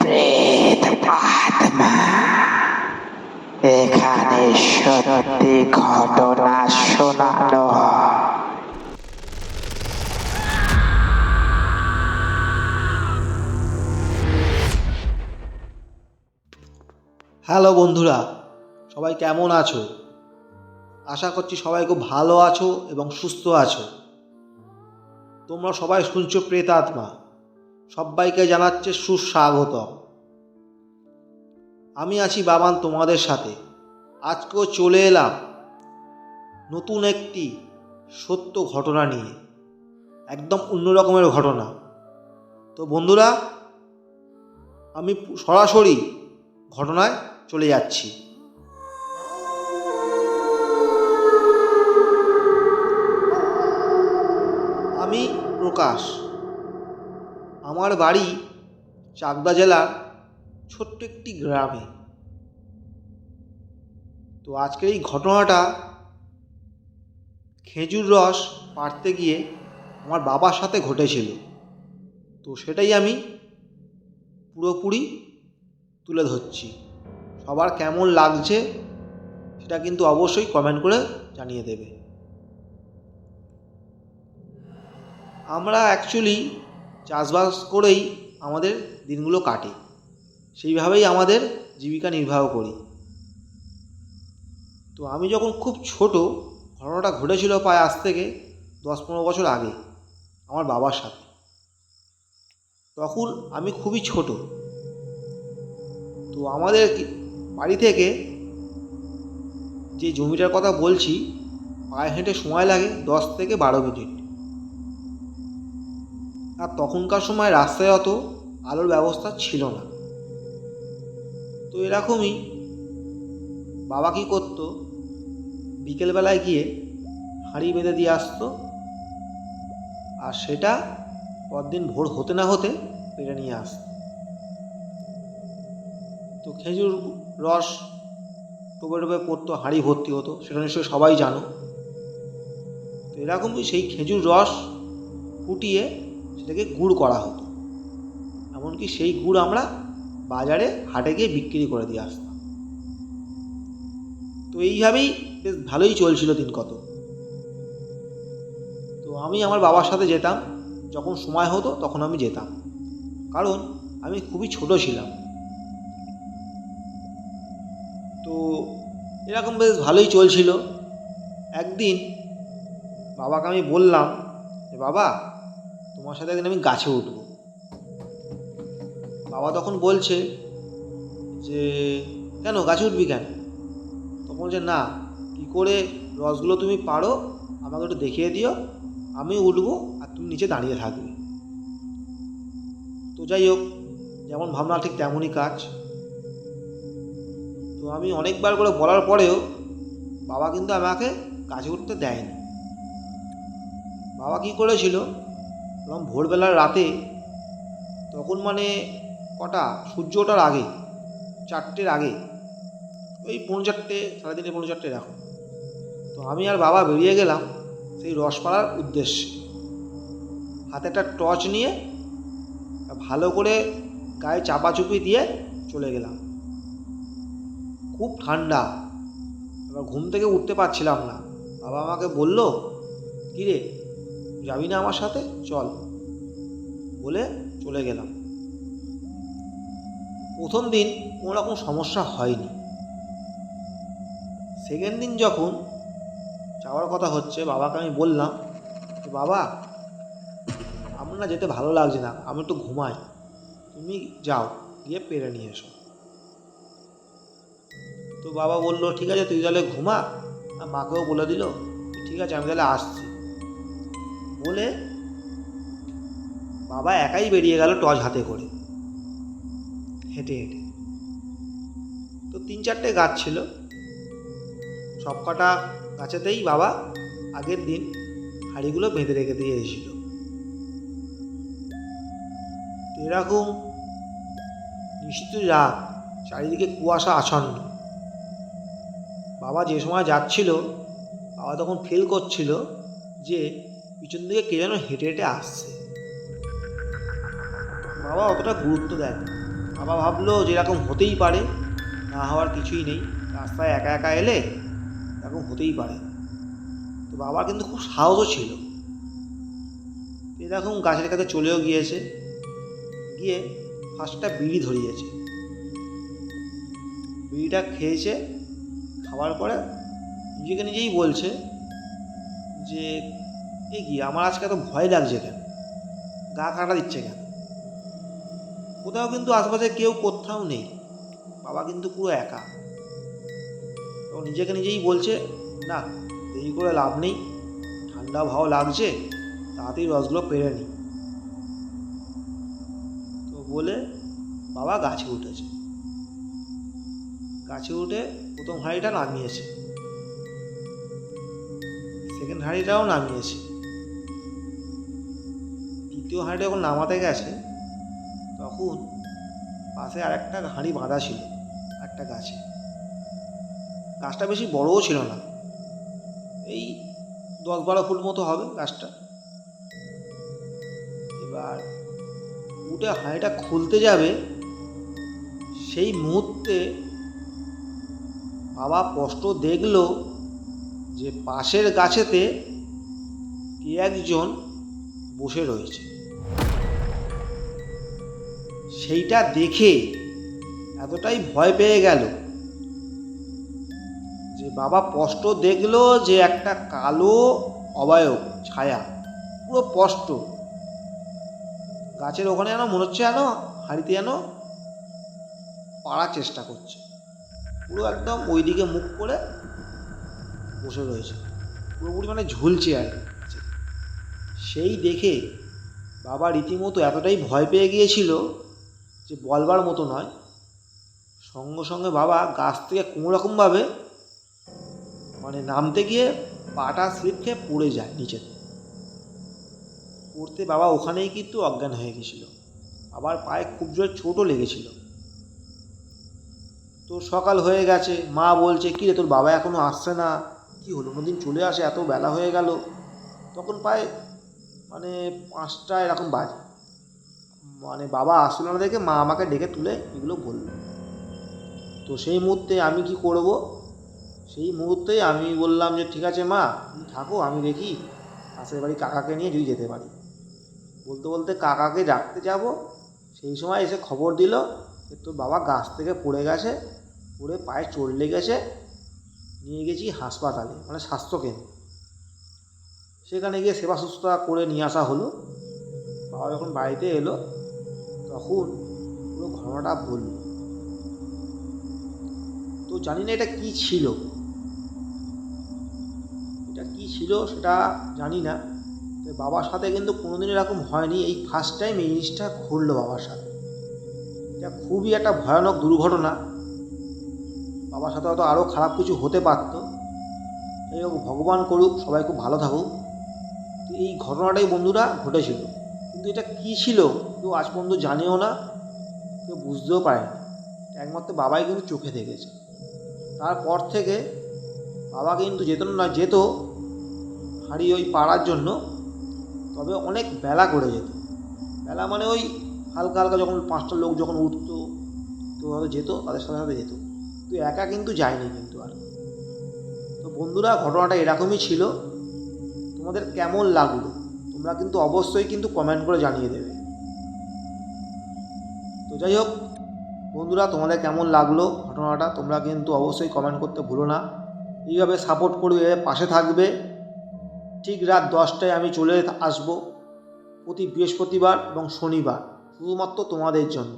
প্রেত আত্মা এখানে সত্যি ঘটনা শোনানো হ্যালো বন্ধুরা, সবাই কেমন আছো? আশা করছি সবাই খুব ভালো আছো এবং সুস্থ আছো। তোমরা সবাই শুনছো প্রেত আত্মা, সবাইকে জানাচ্ছে সুস্বাগতম। আমি আছি বাবান তোমাদের সাথে। আজকেও চলে এলাম নতুন একটি সত্য ঘটনা নিয়ে, একদম অন্য রকমের ঘটনা। তো বন্ধুরা, আমি সরাসরি ঘটনায় চলে যাচ্ছি। আমি প্রকাশ, আমার বাড়ি চাকদা জেলার ছোট্ট একটি গ্রামে। তো আজকের এই ঘটনাটা খেজুর রস পাড়তে গিয়ে আমার বাবার সাথে ঘটেছিল। তো সেটাই আমি পুরোপুরি তুলে ধরছি। সবার কেমন লাগছে সেটা কিন্তু অবশ্যই কমেন্ট করে জানিয়ে দেবে। আমরা অ্যাকচুয়ালি চাষবাস করেই আমাদের দিনগুলো কাটে, সেইভাবেই আমাদের জীবিকা নির্বাহ করি। তো আমি যখন খুব ছোট, ঘটনাটা ঘটেছিল প্রায় আজ থেকে 10-15 বছর আগে আমার বাবার সাথে। তখন আমি খুবই ছোট। তো আমাদের বাড়ি থেকে যে জমিটার কথা বলছি, পায়ে হেঁটে সময় লাগে 10 থেকে 12 মিনিট। আর তখনকার সময় রাস্তায় অত আলোর ব্যবস্থা ছিল না। তো এরকমই বাবা কী করতো, বিকেলবেলায় গিয়ে হাঁড়ি বেঁধে দিয়ে আসতো, আর সেটা পরদিন ভোর হতে না হতে পেরে নিয়ে আসতো। তো খেজুর রস টোপে টোপে পড়তো, হাঁড়ি ভর্তি হতো, সেটা নিশ্চয়ই সবাই জানো। তো এরকমই সেই খেজুর রস ফুটিয়ে সেটাকে গুড় করা হতো। এমনকি সেই গুড় আমরা বাজারে হাটে গিয়ে বিক্রি করে দিয়ে আসতাম। তো এইভাবেই বেশ ভালোই চলছিল দিন কত। তো আমি আমার বাবার সাথে যেতাম, যখন সময় হতো তখন আমি যেতাম, কারণ আমি খুবই ছোট ছিলাম। তো এরকম বেশ ভালোই চলছিল। একদিন বাবাকে আমি বললাম যে, বাবা, তোমার সাথে একদিন আমি গাছে উঠব। বাবা তখন বলছে যে, কেন গাছে উঠবি কেন? তখন বলছে, না, কী করে রসগুলো তুমি পারো আমাকে একটু দেখিয়ে দিও, আমি উঠবো আর তুমি নিচে দাঁড়িয়ে থাকবে। তো যাই হোক, যেমন ভাবনা ঠিক তেমনই কাজ। তো আমি অনেকবার করে বলার পরেও বাবা কিন্তু আমাকে গাছে উঠতে দেয়নি। বাবা কী করেছিল, এবং ভোরবেলার রাতে, তখন মানে কটা, সূর্য ওঠার আগে, 4টের আগে, ওই 4:45, 3:30, 4:45 এরকম। তো আমি আর বাবা বেরিয়ে গেলাম সেই রস পাড়ার উদ্দেশ্যে। হাতে একটা টর্চ নিয়ে ভালো করে গায়ে চাপাচুপি দিয়ে চলে গেলাম। খুব ঠান্ডা, এবার ঘুম থেকে উঠতে পারছিলাম না। বাবা আমাকে বলল, কিরে, যাবি না আমার সাথে? চল, বলে চলে গেলাম। প্রথম দিন কোনো রকম সমস্যা হয়নি। সেকেন্ড দিন যখন যাওয়ার কথা হচ্ছে, বাবাকে আমি বললাম যে, বাবা, আমার না যেতে ভালো লাগছে না, আমি একটু ঘুমাই, তুমি যাও, গিয়ে পেরে নিয়ে এসো। তো বাবা বললো, ঠিক আছে, তুই তাহলে ঘুমা। আর মাকেও বলে দিল, ঠিক আছে, আমি তাহলে আসছি। বলে বাবা একাই বেরিয়ে গেল টর্চ হাতে করে, হেঁটে হেঁটে। তো 3-4টে গাছ ছিল, সব কটা গাছেতেই বাবা আগের দিন হাঁড়িগুলো বেঁধে রেখে দিয়ে এসেছিল। তো এরকম নিশ্চয়ই রাত, চারিদিকে কুয়াশা আচ্ছন্ন। বাবা যে সময় যাচ্ছিল, বাবা তখন ফিল করছিল যে পিছন দিকে কে যেন হেঁটে হেঁটে আসছে। বাবা অতটা গুরুত্ব দেয় না, বাবা ভাবলো যে এরকম হতেই পারে, না হওয়ার কিছুই নেই, রাস্তায় একা একা এলে এরকম হতেই পারে। তো বাবার কিন্তু খুব সাহসও ছিল। এরকম গাছের কাছে চলেও গিয়েছে, গিয়ে ফার্স্টটা বিড়ি ধরিয়েছে, বিড়িটা খেয়েছে। খাওয়ার পরে নিজেকে নিজেই বলছে যে এ কি, আমার আজকে এত ভয় লাগছে কেন, গা কাটা দিচ্ছে কেন। কোথাও কিন্তু আশেপাশে কেউ কোথাও নেই, বাবা কিন্তু পুরো একা। তো নিজেকে নিজেই বলছে না, দেরি করে লাভ নেই, ঠান্ডা ভাও লাগছে, তাড়াতাড়ি রসগুলো পেরে নি। তো বলে বাবা গাছে উঠেছে, গাছে উঠে প্রথম হাঁড়িটা নামিয়েছে, সেকেন্ড হাঁড়িটাও নামিয়েছে। দ্বিতীয় হাঁড়িটা যখন নামাতে গেছে তখন পাশে আরেকটা হাঁড়ি বাঁধা ছিল একটা গাছে। গাছটা বেশি বড়ও ছিল না, এই 10-12 ফুট মতো হবে গাছটা। এবার উঠে হাঁড়িটা খুলতে যাবে, সেই মুহূর্তে বাবা স্পষ্ট দেখল যে পাশের গাছেতে কে একজন বসে রয়েছে। সেইটা দেখে এতটাই ভয় পেয়ে গেল যে বাবা স্পষ্ট দেখল যে একটা কালো অবয়ব ছায়া, পুরো স্পষ্ট গাছের ওখানে, যেন মনে হচ্ছে যেন হাঁড়িতে যেন পাড়ার চেষ্টা করছে, পুরো একদম ওই দিকে মুখ করে বসে রয়েছে, পুরোপুরি মানে ঝুলছে আর কি। সেই দেখে বাবা রীতিমতো এতটাই ভয় পেয়ে গিয়েছিল যে বলবার মতো নয়। সঙ্গে সঙ্গে বাবা গাছ থেকে কোনোরকমভাবে মানে নামতে গিয়ে পাটা স্লিপ খেয়ে পড়ে যায় নিচেতে। পড়তে বাবা ওখানেই কিন্তু অজ্ঞান হয়ে গেছিল, আবার পায়ে খুব জোরে চোটও লেগেছিল। তো সকাল হয়ে গেছে, মা বলছে কী রে, তোর বাবা এখনও আসছে না, কী হলো, অন্যদিন চলে আসে, এত বেলা হয়ে গেল। তখন প্রায় মানে 5টা এরকম বাজে। মানে বাবা আসলো না দেখে মা আমাকে ডেকে তুলে এগুলো বলল। তো সেই মুহূর্তে আমি কি করব, সেই মুহূর্তেই আমি বললাম যে ঠিক আছে মা, তুমি থাকো, আমি দেখি পাশের বাড়ি কাকাকে নিয়ে যদি যেতে পারি। বলতে বলতে কাকাকে ডাকতে যাব, সেই সময় এসে খবর দিল যে তোর বাবা গাছ থেকে পড়ে গেছে, পড়ে পায়ে চোট লেগেছে, নিয়ে গেছি হাসপাতালে, মানে স্বাস্থ্যকেন্দ্র। সেখানে গিয়ে সেবা শুশ্রূষা করে নিয়ে আসা হলো। বাবা যখন বাড়িতে এলো তখন পুরো ঘটনাটা বলল। তো জানি না এটা কী ছিল, এটা কী ছিল সেটা জানি না। তো বাবার সাথে কিন্তু কোনোদিন এরকম হয়নি, এই ফার্স্ট টাইম এই জিনিসটা ঘটলো বাবার সাথে। এটা খুবই একটা ভয়ানক দুর্ঘটনা, বাবার সাথে হয়তো আরও খারাপ কিছু হতে পারতো। যাই হোক, ভগবান করুক সবাই খুব ভালো থাকুক। তো এই ঘটনাটাই বন্ধুরা ঘটেছিল, কিন্তু এটা কী ছিল কেউ আজ পর্যন্ত জানেও না, কেউ বুঝতেও পারেনি। একমাত্র বাবাই কিন্তু চোখে দেখেছে। তারপর থেকে বাবা কিন্তু যেত হাঁড়ি ওই পাড়ার জন্য, তবে অনেক বেলা করে যেত। বেলা মানে ওই হালকা হালকা যখন 5টা লোক যখন উঠতো তো হয়তো যেত, তাদের সাথে সাথে যেত, তো একা কিন্তু যায়নি কিন্তু আর। তো বন্ধুরা, ঘটনাটা এরকমই ছিল। তোমাদের কেমন লাগলো তোমরা কিন্তু অবশ্যই কিন্তু কমেন্ট করে জানিয়ে দেবে। তো যাই হোক বন্ধুরা, তোমাদের কেমন লাগলো ঘটনাটা তোমরা কিন্তু অবশ্যই কমেন্ট করতে ভুলো না। এইভাবে সাপোর্ট করবে, পাশে থাকবে। ঠিক রাত 10টায় আমি চলে আসব প্রতি বৃহস্পতিবার এবং শনিবার, শুধুমাত্র তোমাদের জন্য।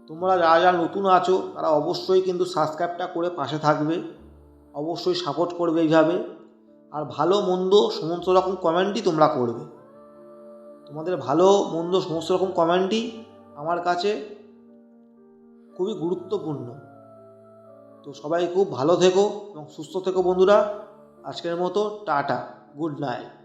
তোমরা যারা যারা নতুন আছো তারা অবশ্যই কিন্তু সাবস্ক্রাইবটা করে পাশে থাকবে, অবশ্যই সাপোর্ট করবে এইভাবে। আর ভালো মন্দ সমস্ত রকম কমেন্টই তোমরা করবে। তোমাদের ভালো মন্দ সমস্ত রকম কমেন্টই আমার কাছে খুবই গুরুত্বপূর্ণ। তো সবাই খুব ভালো থেকো এবং সুস্থ থেকো বন্ধুরা। আজকের মতো টাটা, গুড নাইট।